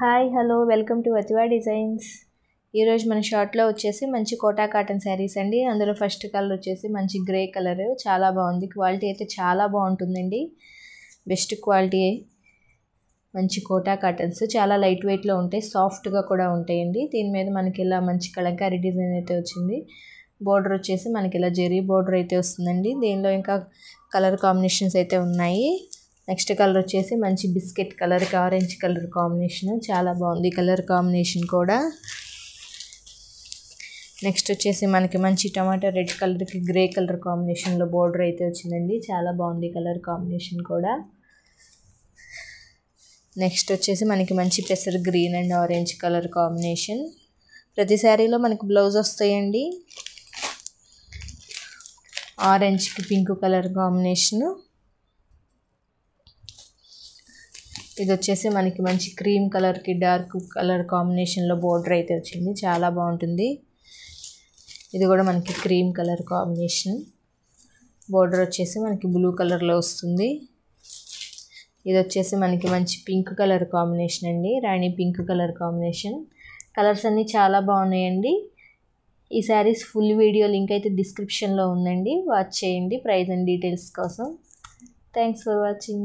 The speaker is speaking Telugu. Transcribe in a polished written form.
Hi hello welcome to Athiva designs. ఈరోజు మన షార్ట్లో వచ్చేసి మంచి కోటా కాటన్ శారీస్ అండి. అందులో ఫస్ట్ కలర్ వచ్చేసి మంచి గ్రే కలర్, చాలా బాగుంది. క్వాలిటీ అయితే చాలా బాగుంటుందండి, బెస్ట్ క్వాలిటీ. మంచి కోటా కాటన్స్ చాలా లైట్ వెయిట్లో ఉంటాయి, సాఫ్ట్గా కూడా ఉంటాయండి. దీని మీద మనకి ఇలా మంచి కలంకారీ డిజైన్ అయితే వచ్చింది. బోర్డర్ వచ్చేసి మనకి ఇలా జెరీ బోర్డర్ అయితే వస్తుందండి. దీనిలో ఇంకా కలర్ కాంబినేషన్స్ అయితే ఉన్నాయి. నెక్స్ట్ కలర్ వచ్చేసి మంచి బిస్కెట్ కలర్కి ఆరెంజ్ కలర్ కాంబినేషన్, చాలా బాగుంది కలర్ కాంబినేషన్ కూడా. నెక్స్ట్ వచ్చేసి మనకి మంచి టమాటా రెడ్ కలర్కి గ్రే కలర్ కాంబినేషన్లో బోర్డర్ అయితే వచ్చిందండి, చాలా బాగుంది కలర్ కాంబినేషన్ కూడా. నెక్స్ట్ వచ్చేసి మనకి మంచి పెసర్ green and orange colour combination. ప్రతి శారీలో మనకి బ్లౌజ్ వస్తాయండి. ఆరెంజ్కి పింక్ కలర్ కాంబినేషను. ఇది వచ్చేసి మనకి మంచి క్రీమ్ కలర్కి డార్క్ కలర్ కాంబినేషన్లో బోర్డర్ అయితే వచ్చింది, చాలా బాగుంటుంది. ఇది కూడా మనకి క్రీమ్ కలర్ కాంబినేషన్. బోర్డర్ వచ్చేసి మనకి బ్లూ కలర్లో వస్తుంది. ఇది వచ్చేసి మనకి మంచి పింక్ కలర్ కాంబినేషన్ అండి, రాణి పింక్ కలర్ కాంబినేషన్. కలర్స్ అన్నీ చాలా బాగున్నాయండి. ఈ శారీస్ ఫుల్ వీడియో లింక్ అయితే డిస్క్రిప్షన్లో ఉందండి, వాచ్ చేయండి ప్రైస్ అండ్ డీటెయిల్స్ కోసం. Thanks for watching.